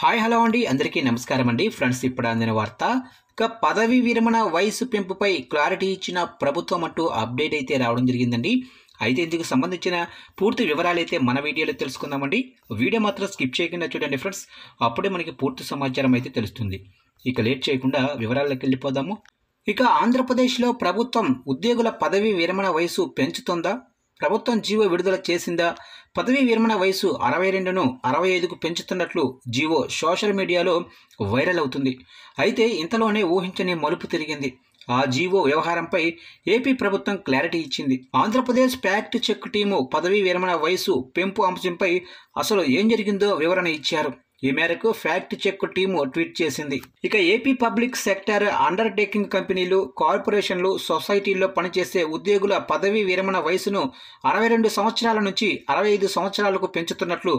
Hi hello అండి అందరికీ నమస్కారం అండి ఫ్రెండ్స్ ఇప్పుడు అందిన వార్త ఇక పదవి విరమణ వయసు పెంపుపై క్లారిటీ ఇచ్చిన ప్రభుత్వం అంటూ అప్డేట్ అయితే రావడం జరిగిందండి. అయితే ఇందుకు సంబంధించిన పూర్తి వివరాలు అయితే మన వీడియోలో తెలుసుకుందామండి. వీడియో మాత్రం స్కిప్ చేయకుండా చూడండి ఫ్రెండ్స్, అప్పుడే మనకి పూర్తి సమాచారం అయితే తెలుస్తుంది. ఇక లేట్ చేయకుండా వివరాల్లోకి వెళ్ళిపోదాము. ఇక ఆంధ్రప్రదేశ్లో ప్రభుత్వం ఉద్యోగుల పదవి విరమణ వయసు పెంచుతుందా? ప్రభుత్వం జీవో విడుదల చేసిందా? పదవీ విరమణ వయసు 62ను 65కు పెంచుతున్నట్లు జీవో సోషల్ మీడియాలో వైరల్ అవుతుంది. అయితే ఇంతలోనే ఊహించని మలుపు తిరిగింది. ఆ జీవో వ్యవహారంపై ఏపీ ప్రభుత్వం క్లారిటీ ఇచ్చింది. ఆంధ్రప్రదేశ్ ఫ్యాక్ట్ చెక్ టీము పదవీ విరమణ వయసు పెంపు అంశంపై అసలు ఏం జరిగిందో వివరణ ఇచ్చారు. ఈ మేరకు ఫ్యాక్ట్ చెక్ టీము ట్వీట్ చేసింది. ఇక ఏపీ పబ్లిక్ సెక్టర్ అండర్టేకింగ్ కంపెనీలు, కార్పొరేషన్లు, సొసైటీల్లో పనిచేసే ఉద్యోగుల పదవీ విరమణ వయసును 62 సంవత్సరాల నుంచి 65 సంవత్సరాలకు పెంచుతున్నట్లు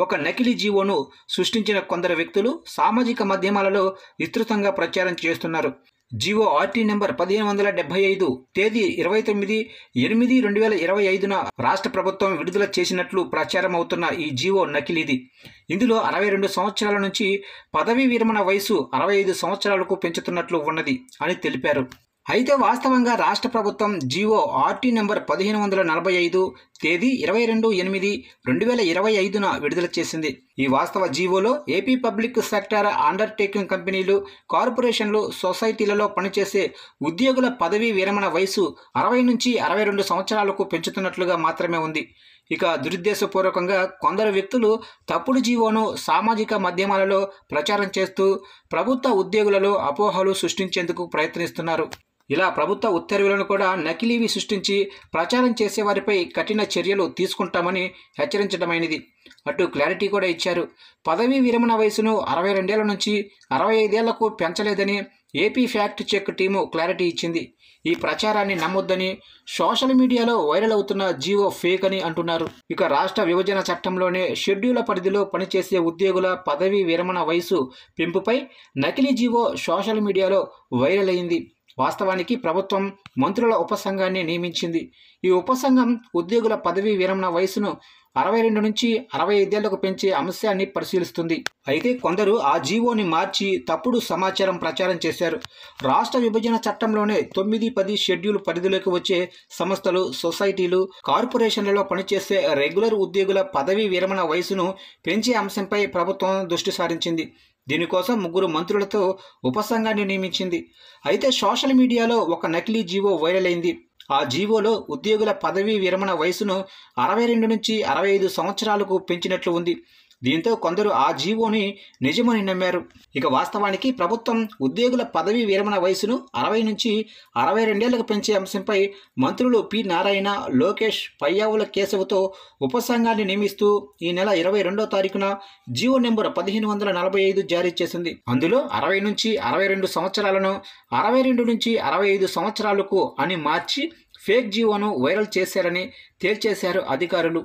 ఒక నకిలీ జీవోను సృష్టించిన కొందరు వ్యక్తులు సామాజిక మాధ్యమాలలో విస్తృతంగా ప్రచారం చేస్తున్నారు. జీవో ఆర్టీ నెంబర్ 1575 తేదీ 29/8/2025న రాష్ట్ర ప్రభుత్వం విడుదల చేసినట్లు ప్రచారం అవుతున్న ఈ జీవో నకిలీది. ఇందులో 62 సంవత్సరాల నుంచి పదవీ విరమణ వయసు 65 సంవత్సరాలకు పెంచుతున్నట్లు ఉన్నది అని తెలిపారు. అయితే వాస్తవంగా రాష్ట్ర ప్రభుత్వం జీవో ఆర్టీ నెంబర్ 1545 తేదీ 22/8/2025న విడుదల చేసింది. ఈ వాస్తవ జీవోలో ఏపీ పబ్లిక్ సెక్టర్ అండర్టేకింగ్ కంపెనీలు, కార్పొరేషన్లు, సొసైటీలలో పనిచేసే ఉద్యోగుల పదవీ విరమణ వయసు 60 నుంచి 62 సంవత్సరాలకు పెంచుతున్నట్లుగా మాత్రమే ఉంది. ఇక దురుద్దేశపూర్వకంగా కొందరు వ్యక్తులు తప్పుడు జీవోను సామాజిక మాధ్యమాలలో ప్రచారం చేస్తూ ప్రభుత్వ ఉద్యోగులలో అపోహలు సృష్టించేందుకు ప్రయత్నిస్తున్నారు. ఇలా ప్రభుత్వ ఉత్తర్వులను కూడా నకిలీవి సృష్టించి ప్రచారం చేసేవారిపై కఠిన చర్యలు తీసుకుంటామని హెచ్చరించడమైనది. అటు క్లారిటీ కూడా ఇచ్చారు. పదవీ విరమణ వయసును 62 ఏళ్ల నుంచి 65 ఏళ్లకు పెంచలేదని AP fact check team clarity ఇచ్చింది. ఈ ప్రచారాన్ని నమ్మొద్దని, సోషల్ మీడియాలో వైరల్ అవుతున్న జీవో ఫేక్ అని అంటున్నారు. ఇక రాష్ట్ర విభజన చట్టంలోనే షెడ్యూల పరిధిలో పనిచేసే ఉద్యోగుల పదవీ విరమణ వయసు పెంపుపై నకిలీ జీవో సోషల్ మీడియాలో వైరల్ అయింది. వాస్తవానికి ప్రభుత్వం మంత్రుల ఉపసంఘాన్ని నియమించింది. ఈ ఉపసంఘం ఉద్యోగుల పదవీ విరమణ వయసును 62 నుంచి 65 ఏళ్లకు పెంచే అంశాన్ని పరిశీలిస్తుంది. అయితే కొందరు ఆ జీవోని మార్చి తప్పుడు సమాచారం ప్రచారం చేశారు. రాష్ట్ర విభజన చట్టంలోనే 9, 10 షెడ్యూల్ పరిధిలోకి వచ్చే సంస్థలు, సొసైటీలు, కార్పొరేషన్లలో పనిచేసే రెగ్యులర్ ఉద్యోగుల పదవీ విరమణ వయసును పెంచే అంశంపై ప్రభుత్వం దృష్టి సారించింది. దీనికోసం 3 మంత్రులతో ఉపసంఘాన్ని నియమించింది. అయితే సోషల్ మీడియాలో ఒక నకిలీ జీవో వైరల్ అయింది. ఆ జీవోలో ఉద్యోగుల పదవీ విరమణ వయసును 62 నుంచి 65 సంవత్సరాలకు పెంచినట్లు ఉంది. దీంతో కొందరు ఆ జీవోని నిజమని నమ్మారు. ఇక వాస్తవానికి ప్రభుత్వం ఉద్యోగుల పదవీ విరమణ వయసును 60 నుంచి 62 ఏళ్లకు పెంచే అంశంపై మంత్రులు పి నారాయణ, లోకేష్, పయ్యావుల కేశవతో ఉపసంఘాన్ని నియమిస్తూ ఈ నెల 22వ తారీఖున జీవో నెంబర్ 1545 జారీ చేసింది. అందులో 60 నుంచి 62 సంవత్సరాలను 62 నుంచి 65 సంవత్సరాలకు అని మార్చి ఫేక్ జీవోను వైరల్ చేశారని తేల్చేశారు అధికారులు.